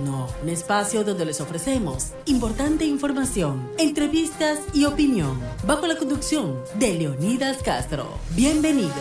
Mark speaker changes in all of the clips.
Speaker 1: Nocturno, un espacio donde les ofrecemos importante información, entrevistas y opinión, bajo la conducción de Leonidas Castro. Bienvenidos.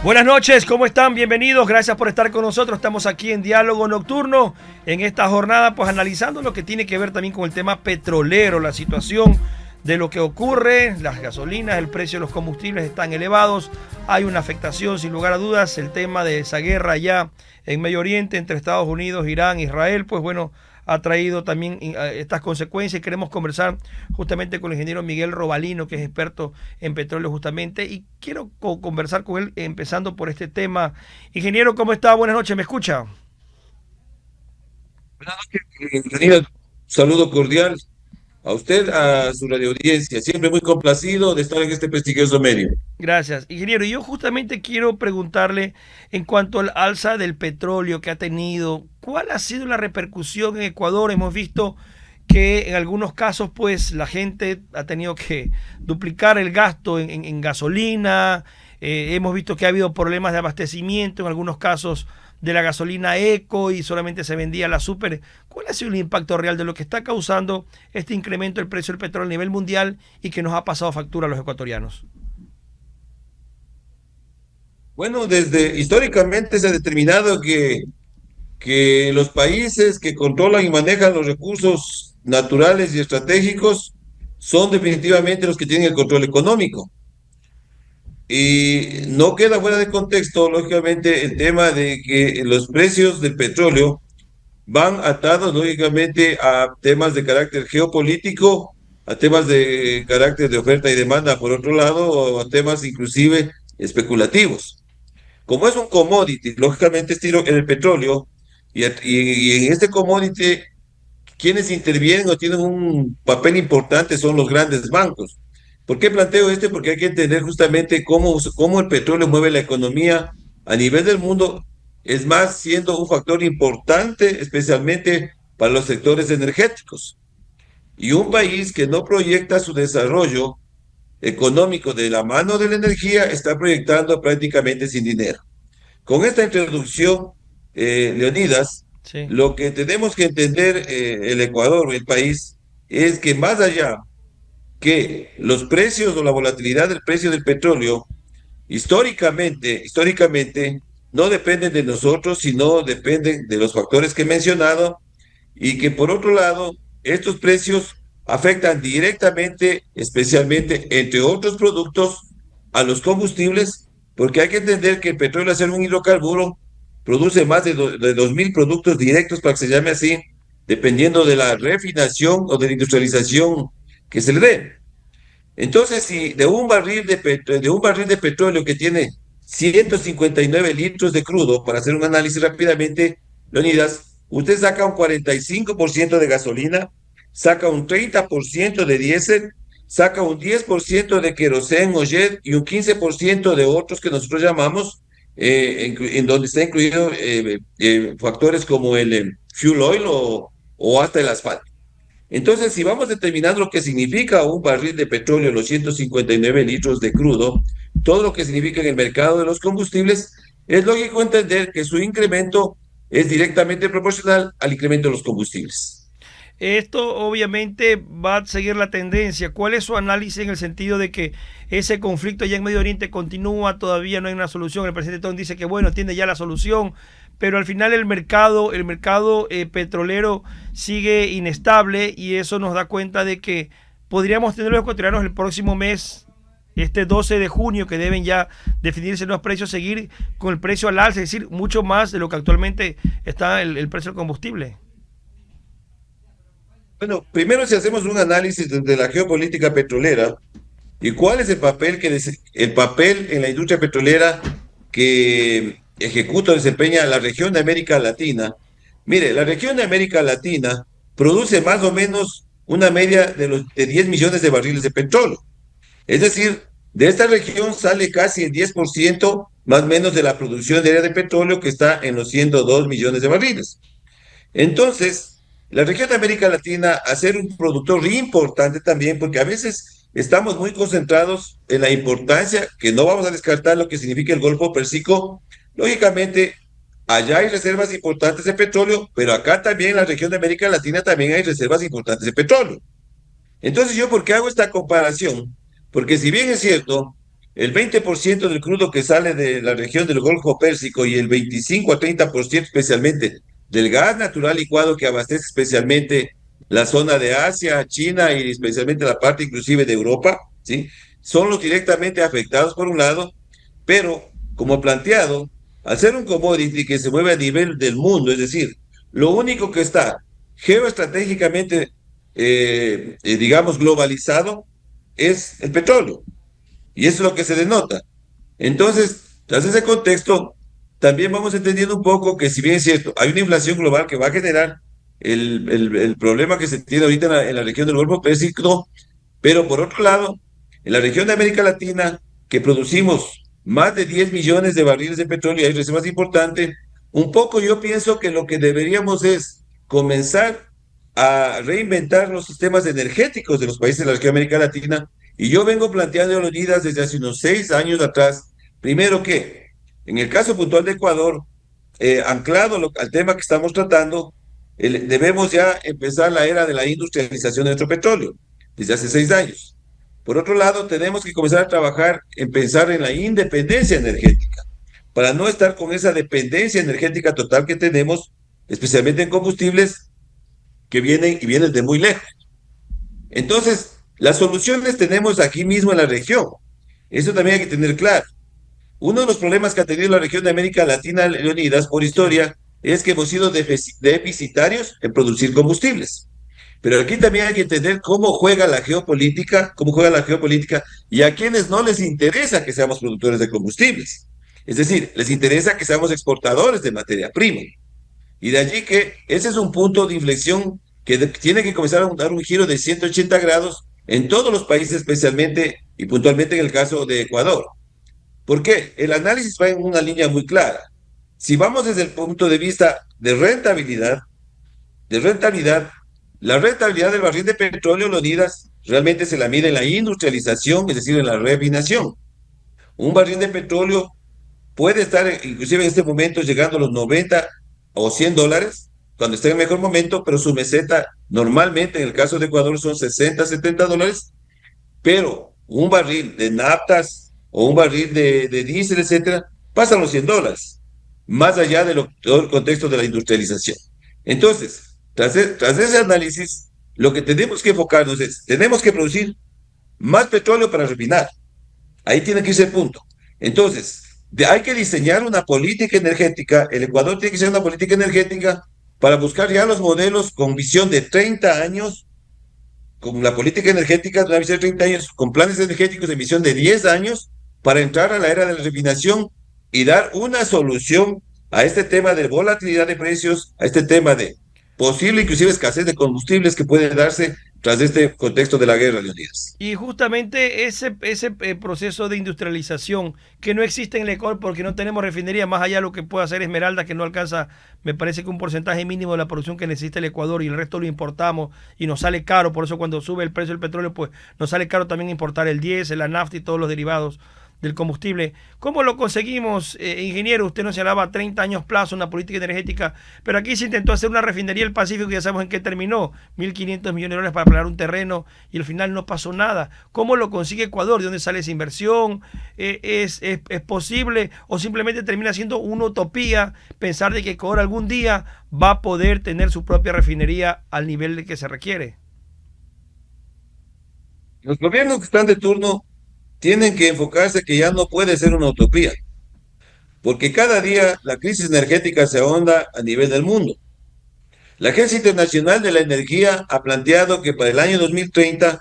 Speaker 2: Buenas noches, ¿cómo están? Bienvenidos, gracias por estar con nosotros. Estamos aquí en Diálogo Nocturno, en esta jornada, pues analizando lo que tiene que ver también con el tema petrolero, la situación de lo que ocurre, las gasolinas, el precio de los combustibles están elevados, hay una afectación sin lugar a dudas, el tema de esa guerra allá en Medio Oriente entre Estados Unidos, Irán, Israel, pues bueno, ha traído también estas consecuencias. Queremos conversar justamente con el ingeniero Miguel Robalino, que es experto en petróleo justamente, y quiero conversar con él empezando por este tema. Ingeniero, ¿cómo está? Buenas noches, ¿me escucha?
Speaker 3: Buenas noches, ingeniero. Saludo cordial a usted, a su radioaudiencia. Siempre muy complacido de estar en este prestigioso medio.
Speaker 2: Gracias, ingeniero. Yo justamente quiero preguntarle en cuanto al alza del petróleo que ha tenido, ¿cuál ha sido la repercusión en Ecuador? Hemos visto que en algunos casos pues la gente ha tenido que duplicar el gasto en gasolina, hemos visto que ha habido problemas de abastecimiento en algunos casos de la gasolina eco y solamente se vendía la super. ¿Cuál ha sido el impacto real de lo que está causando este incremento del precio del petróleo a nivel mundial y que nos ha pasado factura a los ecuatorianos?
Speaker 3: Bueno, desde históricamente se ha determinado que los países que controlan y manejan los recursos naturales y estratégicos son definitivamente los que tienen el control económico. Y no queda fuera de contexto, lógicamente, el tema de que los precios del petróleo van atados, lógicamente, a temas de carácter geopolítico, a temas de carácter de oferta y demanda, por otro lado, o a temas inclusive especulativos. Como es un commodity, lógicamente estilo en el petróleo, y en este commodity, quienes intervienen o tienen un papel importante son los grandes bancos. ¿Por qué planteo esto? Porque hay que entender justamente cómo el petróleo mueve la economía a nivel del mundo, es más, siendo un factor importante, especialmente para los sectores energéticos. Y un país que no proyecta su desarrollo económico de la mano de la energía está proyectando prácticamente sin dinero. Con esta introducción, Leonidas,
Speaker 2: Sí.
Speaker 3: lo que tenemos que entender el Ecuador, el país, es que más allá que los precios o la volatilidad del precio del petróleo, históricamente no dependen de nosotros, sino dependen de los factores que he mencionado, y que por otro lado, estos precios afectan directamente, especialmente, entre otros productos, a los combustibles, porque hay que entender que el petróleo, al ser un hidrocarburo, produce más de 2.000 productos directos, para que se llame así, dependiendo de la refinación o de la industrialización que se le dé. Entonces, si de un barril de petróleo que tiene 159 litros de crudo, para hacer un análisis rápidamente, Leonidas, usted saca un 45% de gasolina, saca un 30% de diésel, saca un 10% de queroseno o jet y un 15% de otros que nosotros llamamos, en donde está incluido factores como el fuel oil o hasta el asfalto. Entonces, si vamos determinando lo que significa un barril de petróleo, los 159 litros de crudo, todo lo que significa en el mercado de los combustibles, es lógico entender que su incremento es directamente proporcional al incremento de los combustibles.
Speaker 2: Esto obviamente va a seguir la tendencia. ¿Cuál es su análisis en el sentido de que ese conflicto allá en Medio Oriente continúa, todavía no hay una solución? El presidente Trump dice que bueno, tiene ya la solución, pero al final el mercado petrolero sigue inestable y eso nos da cuenta de que podríamos tener los ecuatorianos el próximo mes, este 12 de junio, que deben ya definirse los precios, seguir con el precio al alza, es decir, mucho más de lo que actualmente está el precio del combustible.
Speaker 3: Bueno, primero, si hacemos un análisis de la geopolítica petrolera y cuál es el papel en la industria petrolera que ejecuta o desempeña la región de América Latina. Mire, la región de América Latina produce más o menos una media de 10 millones de barriles de petróleo. Es decir, de esta región sale casi el 10% más o menos de la producción diaria de petróleo, que está en los 102 millones de barriles. Entonces, la región de América Latina, a ser un productor importante también, porque a veces estamos muy concentrados en la importancia, que no vamos a descartar lo que significa el Golfo Pérsico. Lógicamente, allá hay reservas importantes de petróleo, pero acá también en la región de América Latina también hay reservas importantes de petróleo. Entonces, ¿yo por qué hago esta comparación? Porque si bien es cierto, el 20% del crudo que sale de la región del Golfo Pérsico y el 25 a 30% especialmente del gas natural licuado que abastece especialmente la zona de Asia, China y especialmente la parte inclusive de Europa, ¿sí? Son los directamente afectados por un lado, pero como planteado, al ser un commodity que se mueve a nivel del mundo, es decir, lo único que está geoestratégicamente digamos, globalizado, es el petróleo. Y eso es lo que se denota. Entonces, tras ese contexto, también vamos entendiendo un poco que si bien es cierto, hay una inflación global que va a generar el problema que se tiene ahorita en la región del Golfo Pérsico, pero por otro lado, en la región de América Latina, que producimos más de 10 millones de barriles de petróleo y hay reservas importantes, un poco yo pienso que lo que deberíamos es comenzar a reinventar los sistemas energéticos de los países de la región de América Latina. Y yo vengo planteando medidas desde hace unos 6 años atrás. Primero que, en el caso puntual de Ecuador, anclado al tema que estamos tratando, debemos ya empezar la era de la industrialización de nuestro petróleo, desde hace 6 años. Por otro lado, tenemos que comenzar a trabajar en pensar en la independencia energética, para no estar con esa dependencia energética total que tenemos, especialmente en combustibles que vienen y vienen de muy lejos. Entonces, las soluciones tenemos aquí mismo en la región. Eso también hay que tener claro. Uno de los problemas que ha tenido la región de América Latina, Leonidas, por historia, es que hemos sido deficitarios en producir combustibles. Pero aquí también hay que entender cómo juega la geopolítica y a quienes no les interesa que seamos productores de combustibles. Es decir, les interesa que seamos exportadores de materia prima. Y de allí que ese es un punto de inflexión que tiene que comenzar a dar un giro de 180 grados en todos los países, especialmente y puntualmente en el caso de Ecuador. ¿Por qué? El análisis va en una línea muy clara. Si vamos desde el punto de vista de rentabilidad, la rentabilidad del barril de petróleo, Leonidas, realmente se la mide en la industrialización, es decir, en la refinación. Un barril de petróleo puede estar, inclusive en este momento, llegando a los 90 o $100, cuando esté en el mejor momento, pero su meseta normalmente, en el caso de Ecuador, son 60, $70, pero un barril de naftas o un barril de diésel, etcétera, pasan los $100, más allá de todo el contexto de la industrialización. Entonces, tras ese análisis, lo que tenemos que enfocarnos es, tenemos que producir más petróleo para refinar. Ahí tiene que ser el punto. Entonces, hay que diseñar una política energética. El Ecuador tiene que ser una política energética para buscar ya los modelos con visión de 30 años, con la política energética de una visión de 30 años, con planes energéticos de visión de 10 años, para entrar a la era de la refinación y dar una solución a este tema de volatilidad de precios, a este tema de posible inclusive escasez de combustibles que puede darse tras este contexto de la guerra, Leonidas.
Speaker 2: Y justamente ese proceso de industrialización que no existe en el Ecuador porque no tenemos refinería, más allá de lo que puede hacer Esmeralda, que no alcanza, me parece que un porcentaje mínimo de la producción que necesita el Ecuador y el resto lo importamos y nos sale caro, por eso cuando sube el precio del petróleo, pues nos sale caro también importar el diésel, la nafta y todos los derivados del combustible. ¿Cómo lo conseguimos, ingeniero? Usted nos hablaba 30 años plazo, una política energética, pero aquí se intentó hacer una refinería del Pacífico y ya sabemos en qué terminó, 1.500 millones de dólares para planear un terreno y al final no pasó nada. ¿Cómo lo consigue Ecuador? ¿De dónde sale esa inversión? ¿Es posible o simplemente termina siendo una utopía pensar de que Ecuador algún día va a poder tener su propia refinería al nivel de que se requiere?
Speaker 3: Los gobiernos que están de turno tienen que enfocarse que ya no puede ser una utopía, porque cada día la crisis energética se ahonda a nivel del mundo. La Agencia Internacional de la Energía ha planteado que para el año 2030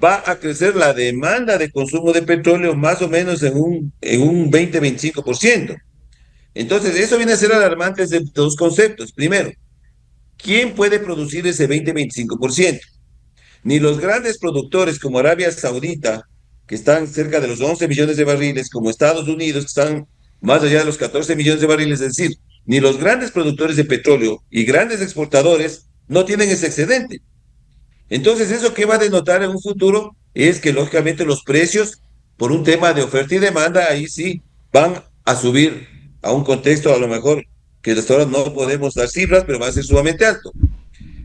Speaker 3: va a crecer la demanda de consumo de petróleo más o menos en un 20-25%. Entonces, eso viene a ser alarmante desde dos conceptos. Primero, ¿quién puede producir ese 20-25%? Ni los grandes productores como Arabia Saudita, que están cerca de los 11 millones de barriles, como Estados Unidos, que están más allá de los 14 millones de barriles, es decir, ni los grandes productores de petróleo y grandes exportadores no tienen ese excedente. Entonces, ¿eso qué va a denotar en un futuro? es que lógicamente los precios, por un tema de oferta y demanda, ahí sí van a subir a un contexto a lo mejor que hasta ahora no podemos dar cifras, pero va a ser sumamente alto.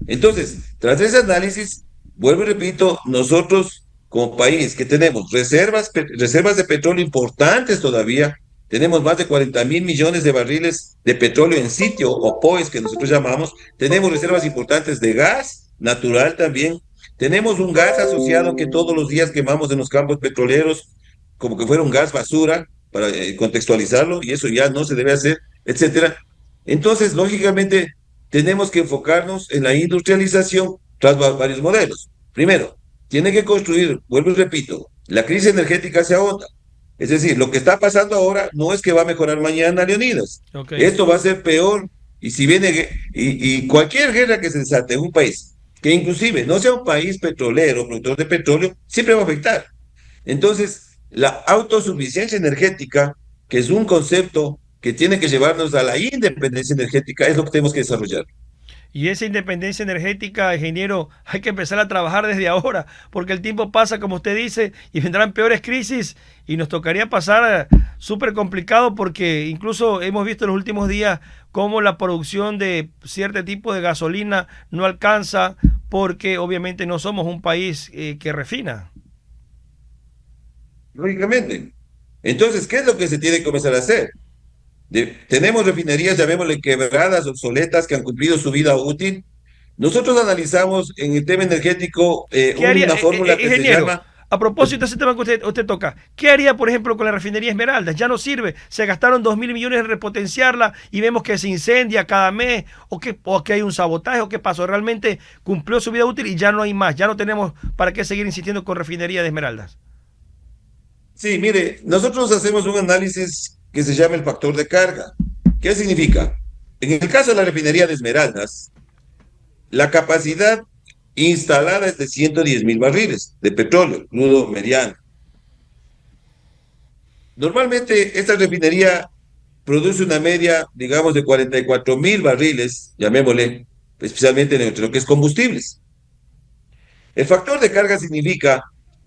Speaker 3: Entonces, tras ese análisis, vuelvo y repito, nosotros como país que tenemos reservas de petróleo importantes todavía, tenemos más de 40.000 millones de barriles de petróleo en sitio, o POEs que nosotros llamamos, tenemos reservas importantes de gas natural también, tenemos un gas asociado que todos los días quemamos en los campos petroleros, como que fuera un gas basura, para contextualizarlo, y eso ya no se debe hacer, etcétera. Entonces, lógicamente, tenemos que enfocarnos en la industrialización tras varios modelos. Primero, tiene que construir, vuelvo y repito, la crisis energética se ahonda. Es decir, lo que está pasando ahora no es que va a mejorar mañana, Leonidas.
Speaker 2: Ok.
Speaker 3: Esto va a ser peor. Y si viene, y cualquier guerra que se desate en un país, que inclusive no sea un país petrolero, productor de petróleo, siempre va a afectar. Entonces, la autosuficiencia energética, que es un concepto que tiene que llevarnos a la independencia energética, es lo que tenemos que desarrollar.
Speaker 2: Y esa independencia energética, ingeniero, hay que empezar a trabajar desde ahora, porque el tiempo pasa, como usted dice, y vendrán peores crisis y nos tocaría pasar súper complicado porque incluso hemos visto en los últimos días cómo la producción de cierto tipo de gasolina no alcanza porque obviamente no somos un país que refina.
Speaker 3: Lógicamente. Entonces, ¿qué es lo que se tiene que comenzar a hacer? Tenemos refinerías, llamémosle quebradas, obsoletas, que han cumplido su vida útil. Nosotros analizamos en el tema energético
Speaker 2: ¿Qué haría,
Speaker 3: una fórmula que se
Speaker 2: ingeniero?
Speaker 3: llama,
Speaker 2: A propósito de ese tema que usted toca, ¿qué haría, por ejemplo, con la refinería Esmeraldas? Ya no sirve, se gastaron 2.000 millones en repotenciarla y vemos que se incendia cada mes, o que hay un sabotaje, o qué pasó. Realmente cumplió su vida útil y ya no hay más, ya no tenemos para qué seguir insistiendo con refinería de Esmeraldas.
Speaker 3: sí, mire, nosotros hacemos un análisis que se llama el factor de carga. ¿Qué significa? En el caso de la refinería de Esmeraldas, la capacidad instalada es de 110.000 barriles de petróleo, crudo mediano. Normalmente esta refinería produce una media, digamos, de 44.000 barriles, llamémosle, especialmente en lo que es combustibles. El factor de carga significa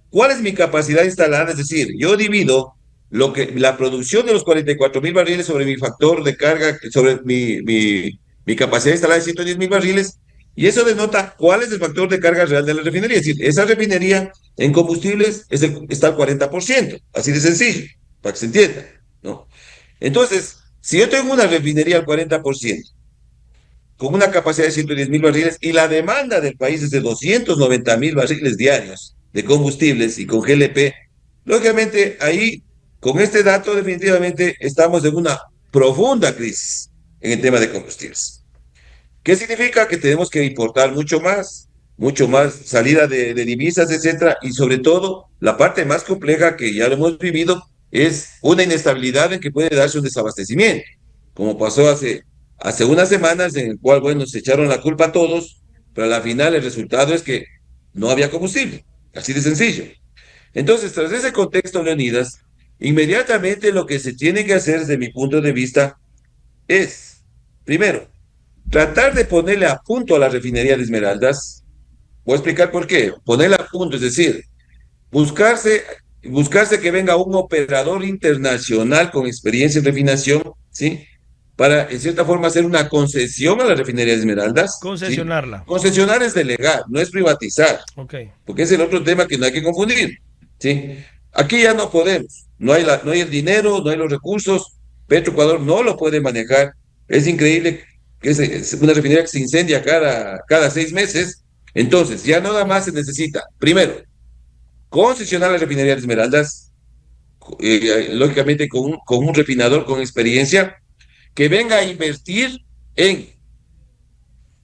Speaker 3: cuál es mi capacidad instalada, es decir, yo divido la producción de los 44.000 barriles sobre mi factor de carga, sobre mi capacidad instalada de 110.000 barriles, y eso denota cuál es el factor de carga real de la refinería. Es decir, esa refinería en combustibles está al 40%, así de sencillo, para que se entienda, ¿no? Entonces, si yo tengo una refinería al 40%, con una capacidad de 110.000 barriles y la demanda del país es de 290.000 barriles diarios de combustibles y con GLP, lógicamente ahí, con este dato, definitivamente estamos en una profunda crisis en el tema de combustibles. ¿Qué significa? Que tenemos que importar mucho más salida de divisas, etcétera, y sobre todo la parte más compleja que ya lo hemos vivido es una inestabilidad en que puede darse un desabastecimiento, como pasó hace unas semanas, en el cual, bueno, se echaron la culpa a todos, pero a la final el resultado es que no había combustible, así de sencillo. Entonces, tras ese contexto, Leonidas, inmediatamente lo que se tiene que hacer desde mi punto de vista es, primero, tratar de ponerle a punto a la refinería de Esmeraldas. Voy a explicar por qué. Ponerla a punto, es decir, buscarse, buscarse que venga un operador internacional con experiencia en refinación, ¿sí? Para, en cierta forma, hacer una concesión a la refinería de Esmeraldas, ¿sí?
Speaker 2: Concesionarla.
Speaker 3: Concesionar es delegar, no es privatizar,
Speaker 2: Ok.
Speaker 3: porque es el otro tema que no hay que confundir, ¿sí? Aquí ya no podemos, no hay el dinero, no hay los recursos, Petroecuador no lo puede manejar, es increíble que es una refinería que se incendia cada 6 meses, entonces ya nada más se necesita, primero, concesionar la refinería de Esmeraldas, lógicamente con un refinador con experiencia, que venga a invertir en,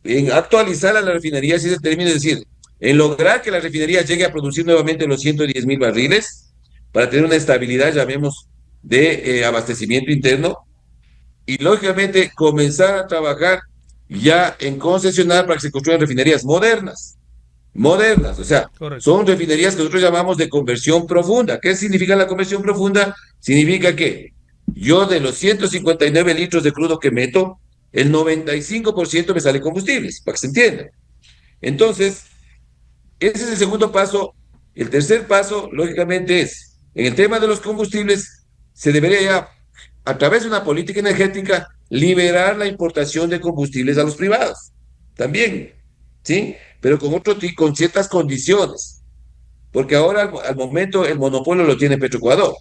Speaker 3: en actualizar a la refinería, si se termina de decir, en lograr que la refinería llegue a producir nuevamente los 110.000 barriles para tener una estabilidad, llamemos, de abastecimiento interno y lógicamente comenzar a trabajar ya en concesionar para que se construyan refinerías modernas, o sea,
Speaker 2: Correcto.
Speaker 3: son refinerías que nosotros llamamos de conversión profunda. ¿Qué significa la conversión profunda? Significa que yo de los 159 litros de crudo que meto, el 95% me sale combustibles, para que se entienda. Entonces, ese es el segundo paso El tercer paso, lógicamente, es, en el tema de los combustibles, se debería ya, a través de una política energética, liberar la importación de combustibles a los privados. También, ¿sí? Pero con ciertas condiciones. Porque ahora, al momento, el monopolio lo tiene Petroecuador.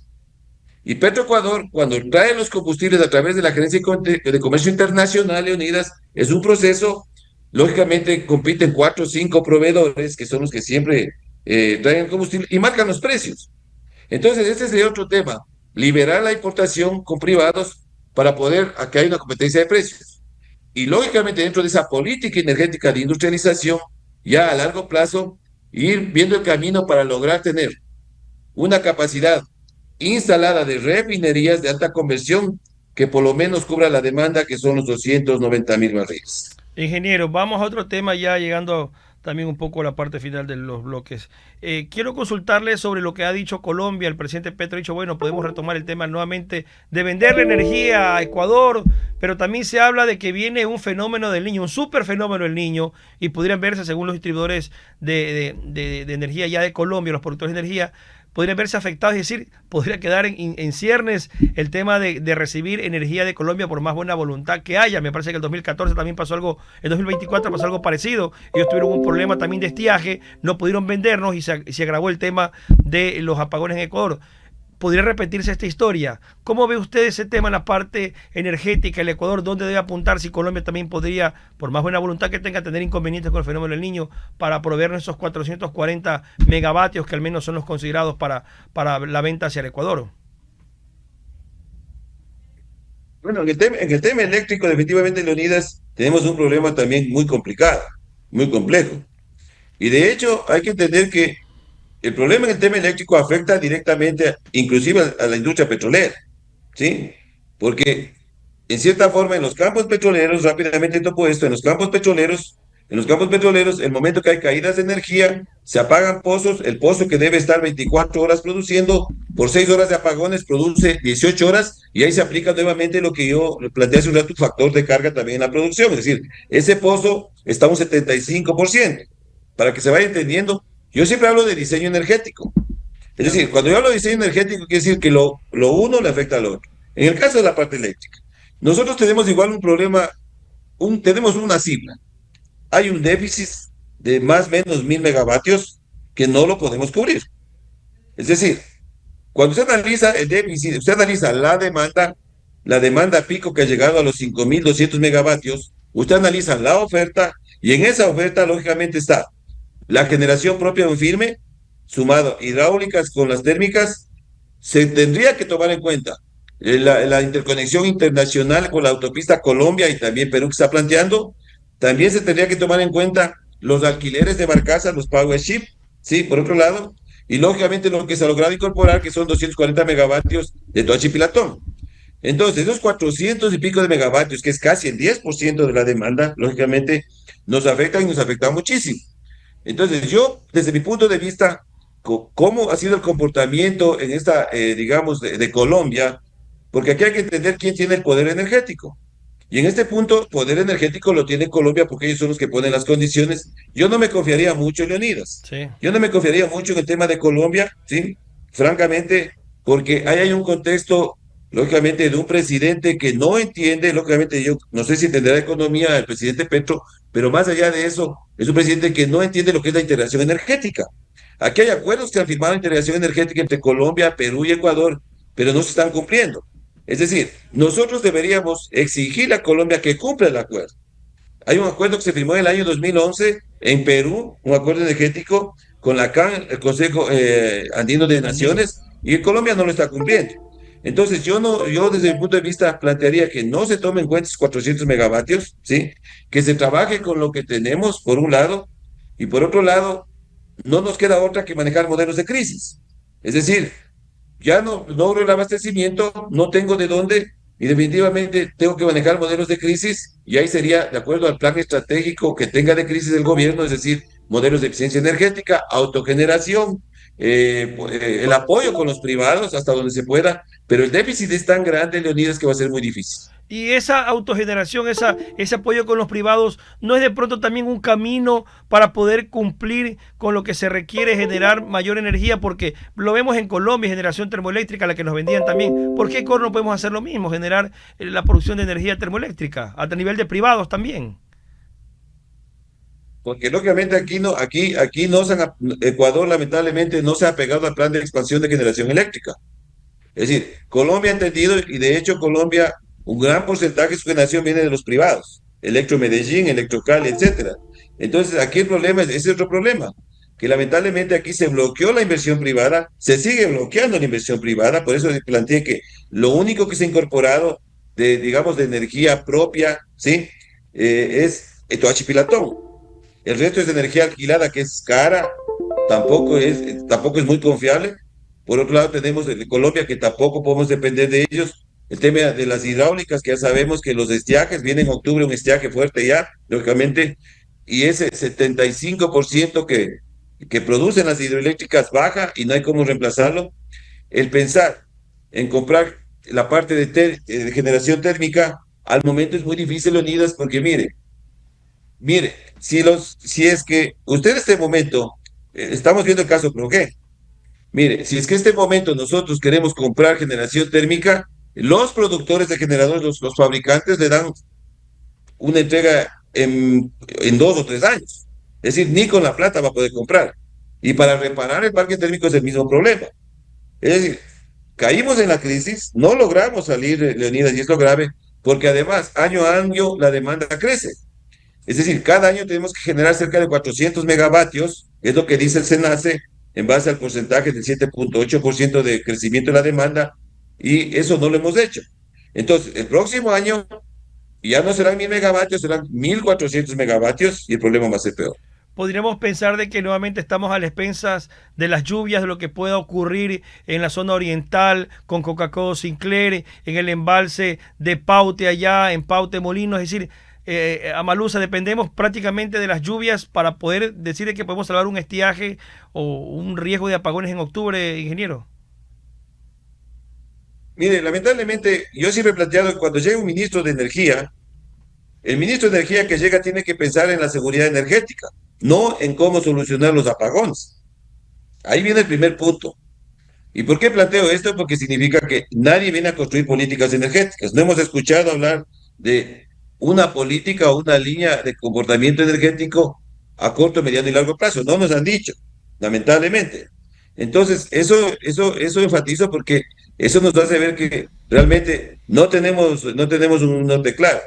Speaker 3: Y Petroecuador, cuando trae los combustibles a través de la Agencia de Comercio Internacional, Leonidas, es un proceso, lógicamente compiten 4 o 5 proveedores, que son los que siempre traen el combustible y marcan los precios. Entonces, este sería otro tema, liberar la importación con privados para poder, que haya una competencia de precios. Y lógicamente dentro de esa política energética de industrialización, ya a largo plazo, ir viendo el camino para lograr tener una capacidad instalada de refinerías de alta conversión que por lo menos cubra la demanda, que son los 290.000 barriles.
Speaker 2: Ingeniero, vamos a otro tema ya llegando también un poco a la parte final de los bloques. Quiero consultarle sobre lo que ha dicho Colombia. El presidente Petro ha dicho, bueno, podemos retomar el tema nuevamente de venderle energía a Ecuador, pero también se habla de que viene un fenómeno del Niño, un super fenómeno del Niño, y podrían verse, según los distribuidores de energía ya de Colombia, los productores de energía, podrían verse afectados, es decir, podría quedar en ciernes el tema de recibir energía de Colombia por más buena voluntad que haya. Me parece que el 2014 también pasó algo, el 2024 pasó algo parecido. Ellos tuvieron un problema también de estiaje, no pudieron vendernos y se agravó el tema de los apagones en Ecuador. ¿Podría repetirse esta historia? ¿Cómo ve usted ese tema en la parte energética, el Ecuador? ¿Dónde debe apuntar? Si Colombia también podría, por más buena voluntad que tenga, tener inconvenientes con el fenómeno del Niño para proveernos esos 440 megavatios que al menos son los considerados para la venta hacia el Ecuador.
Speaker 3: Bueno, en el tema eléctrico, definitivamente, Leonidas, tenemos un problema también muy complicado, muy complejo. Y de hecho, hay que entender que el problema en el tema eléctrico afecta directamente, inclusive a la industria petrolera, ¿sí? Porque, en cierta forma, en los campos petroleros, rápidamente topo esto, en los campos petroleros, el momento que hay caídas de energía, se apagan pozos, el pozo que debe estar 24 horas produciendo, por 6 horas de apagones produce 18 horas, y ahí se aplica nuevamente lo que yo planteé hace un rato, factor de carga también en la producción, es decir, ese pozo está un 75%, para que se vaya entendiendo. Yo siempre hablo de diseño energético. Es decir, cuando yo hablo de diseño energético, quiere decir que lo uno le afecta al otro. En el caso de la parte eléctrica, nosotros tenemos igual un problema, tenemos una cifra. Hay un déficit de más o menos 1.000 megavatios que no lo podemos cubrir. Es decir, cuando usted analiza el déficit, usted analiza la demanda pico que ha llegado a los 5.200 megavatios, usted analiza la oferta y en esa oferta, lógicamente, está la generación propia en firme, sumado hidráulicas con las térmicas, se tendría que tomar en cuenta la interconexión internacional con la autopista Colombia y también Perú que está planteando. También se tendría que tomar en cuenta los alquileres de barcazas, los power ship, sí, por otro lado, y lógicamente lo que se ha logrado incorporar, que son 240 megavatios de Toachi Pilatón. Entonces, esos 400 y pico de megavatios, que es casi el 10% de la demanda, lógicamente, nos afectan y nos afectan muchísimo. Entonces, yo, desde mi punto de vista, cómo ha sido el comportamiento en esta, digamos, de Colombia, porque aquí hay que entender quién tiene el poder energético. Y en este punto, poder energético lo tiene Colombia porque ellos son los que ponen las condiciones. Yo no me confiaría mucho en Leonidas.
Speaker 2: Sí.
Speaker 3: Yo no me confiaría mucho en el tema de Colombia, ¿sí? Francamente, porque ahí hay un contexto, lógicamente, de un presidente que no entiende, lógicamente, yo no sé si entenderá economía el presidente Petro, pero más allá de eso, es un presidente que no entiende lo que es la integración energética. Aquí hay acuerdos que han firmado integración energética entre Colombia, Perú y Ecuador, pero no se están cumpliendo. Es decir, nosotros deberíamos exigir a Colombia que cumpla el acuerdo. Hay un acuerdo que se firmó en el año 2011 en Perú, un acuerdo energético con la CAN, el Consejo Andino de Naciones, y en Colombia no lo está cumpliendo. Entonces, yo desde mi punto de vista plantearía que no se tomen en cuenta esos 400 megavatios, ¿sí? Que se trabaje con lo que tenemos, por un lado, y por otro lado, no nos queda otra que manejar modelos de crisis. Es decir, ya no logro el abastecimiento, no tengo de dónde, y definitivamente tengo que manejar modelos de crisis, y ahí sería, de acuerdo al plan estratégico que tenga de crisis el gobierno, es decir, modelos de eficiencia energética, autogeneración, el apoyo con los privados hasta donde se pueda, pero el déficit es tan grande, Leonidas, que va a ser muy difícil.
Speaker 2: Y esa autogeneración, ese apoyo con los privados, ¿no es de pronto también un camino para poder cumplir con lo que se requiere generar mayor energía? Porque lo vemos en Colombia, generación termoeléctrica, la que nos vendían también. ¿Por qué no podemos hacer lo mismo, generar la producción de energía termoeléctrica a nivel de privados también?
Speaker 3: Porque lógicamente aquí no Ecuador lamentablemente no se ha pegado al plan de expansión de generación eléctrica. Es decir, Colombia ha entendido y de hecho Colombia, un gran porcentaje de su generación viene de los privados, Electro Medellín, Electro Cali, etcétera. Entonces aquí el problema ese es otro problema, que lamentablemente aquí se bloqueó la inversión privada, se sigue bloqueando la inversión privada, por eso planteé que lo único que se ha incorporado digamos, de energía propia, ¿sí? Es Toachipilatón. El resto es de energía alquilada, que es cara, tampoco es muy confiable. Por otro lado, tenemos de Colombia, que tampoco podemos depender de ellos. El tema de las hidráulicas, que ya sabemos que los estiajes, viene en octubre un estiaje fuerte ya, lógicamente, y ese 75% que producen las hidroeléctricas baja y no hay cómo reemplazarlo. El pensar en comprar la parte de generación térmica, al momento es muy difícil, Leonidas, porque mire, si es que usted en este momento, estamos viendo el caso Proge, mire, si es que en este momento nosotros queremos comprar generación térmica, los productores de generadores, los fabricantes le dan una entrega en 2 o 3 años. Es decir, ni con la plata va a poder comprar. Y para reparar el parque térmico es el mismo problema. Es decir, caímos en la crisis, no logramos salir, Leonidas, y es lo grave, porque además, año a año, la demanda crece. Es decir, cada año tenemos que generar cerca de 400 megavatios, es lo que dice el SENACE, en base al porcentaje del 7,8% de crecimiento de la demanda, y eso no lo hemos hecho. Entonces, el próximo año ya no serán 1.000 megavatios, serán 1.400 megavatios, y el problema va a ser peor.
Speaker 2: Podríamos pensar de que nuevamente estamos a las expensas de las lluvias, de lo que pueda ocurrir en la zona oriental con Coca-Cola Sinclair, en el embalse de Paute allá, en Paute Molino, es decir, Amalusa, dependemos prácticamente de las lluvias para poder decir que podemos salvar un estiaje o un riesgo de apagones en octubre, ingeniero.
Speaker 3: Mire, lamentablemente, yo siempre he planteado que cuando llega un ministro de Energía, el ministro de Energía que llega tiene que pensar en la seguridad energética, no en cómo solucionar los apagones. Ahí viene el primer punto. ¿Y por qué planteo esto? Porque significa que nadie viene a construir políticas energéticas. No hemos escuchado hablar de una política o una línea de comportamiento energético a corto, mediano y largo plazo. No nos han dicho, lamentablemente. Entonces, eso enfatizo porque eso nos hace ver que realmente no tenemos un norte claro.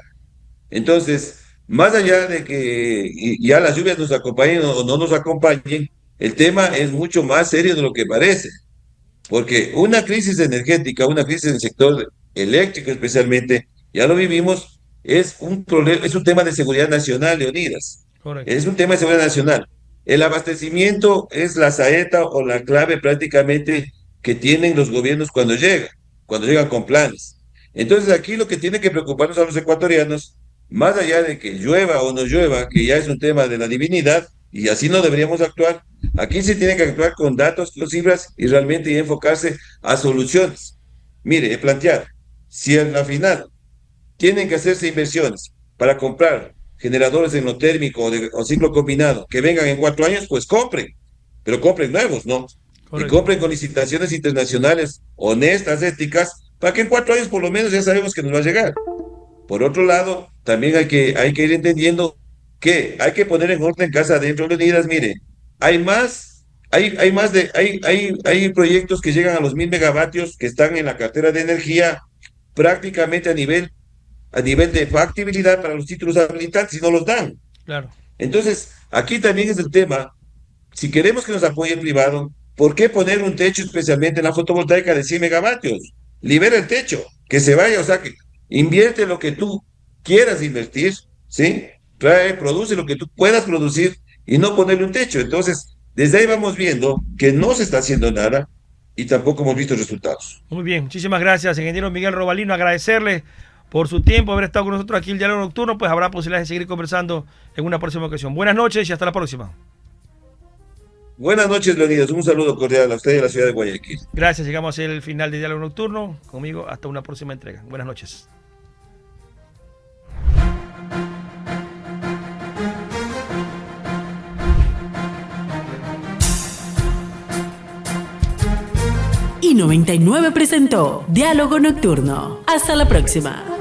Speaker 3: Entonces, más allá de que ya las lluvias nos acompañen o no nos acompañen, el tema es mucho más serio de lo que parece. Porque una crisis energética, una crisis en el sector eléctrico especialmente, ya lo vivimos, es un problema, es un tema de seguridad nacional, Leonidas.
Speaker 2: Correcto.
Speaker 3: Es un tema de seguridad nacional. El abastecimiento es la saeta o la clave prácticamente que tienen los gobiernos cuando llegan con planes. Entonces aquí lo que tiene que preocuparnos a los ecuatorianos, más allá de que llueva o no llueva, que ya es un tema de la divinidad, y así no deberíamos actuar. Aquí se tiene que actuar con datos, con cifras y realmente enfocarse a soluciones. Mire, plantear, si en la final tienen que hacerse inversiones para comprar generadores en lo térmico o ciclo combinado que vengan en 4 años, pues compren, pero compren nuevos, ¿no? Y
Speaker 2: Correcto.
Speaker 3: compren con licitaciones internacionales honestas, éticas, para que en 4 años por lo menos ya sabemos que nos va a llegar. Por otro lado, también hay que ir entendiendo que hay que poner en orden casa adentro, Leonidas. Mire, hay proyectos que llegan a los 1.000 megavatios que están en la cartera de energía prácticamente a nivel de factibilidad para los títulos habilitantes y no los dan.
Speaker 2: Claro.
Speaker 3: Entonces, aquí también es el tema, si queremos que nos apoye el privado, ¿por qué poner un techo especialmente en la fotovoltaica de 100 megavatios? Libera el techo, que se vaya, o sea, que invierte lo que tú quieras invertir, ¿sí? Produce lo que tú puedas producir y no ponerle un techo. Entonces, desde ahí vamos viendo que no se está haciendo nada y tampoco hemos visto resultados.
Speaker 2: Muy bien, muchísimas gracias, ingeniero Miguel Robalino. Agradecerle por su tiempo, haber estado con nosotros aquí en el Diálogo Nocturno. Pues habrá posibilidades de seguir conversando en una próxima ocasión. Buenas noches y hasta la próxima.
Speaker 3: Buenas noches, Leonidas. Un saludo cordial a usted y a la ciudad de Guayaquil.
Speaker 2: Gracias, llegamos al final de Diálogo Nocturno. Conmigo hasta una próxima entrega. Buenas noches.
Speaker 1: y 99 presentó Diálogo Nocturno. Hasta la próxima.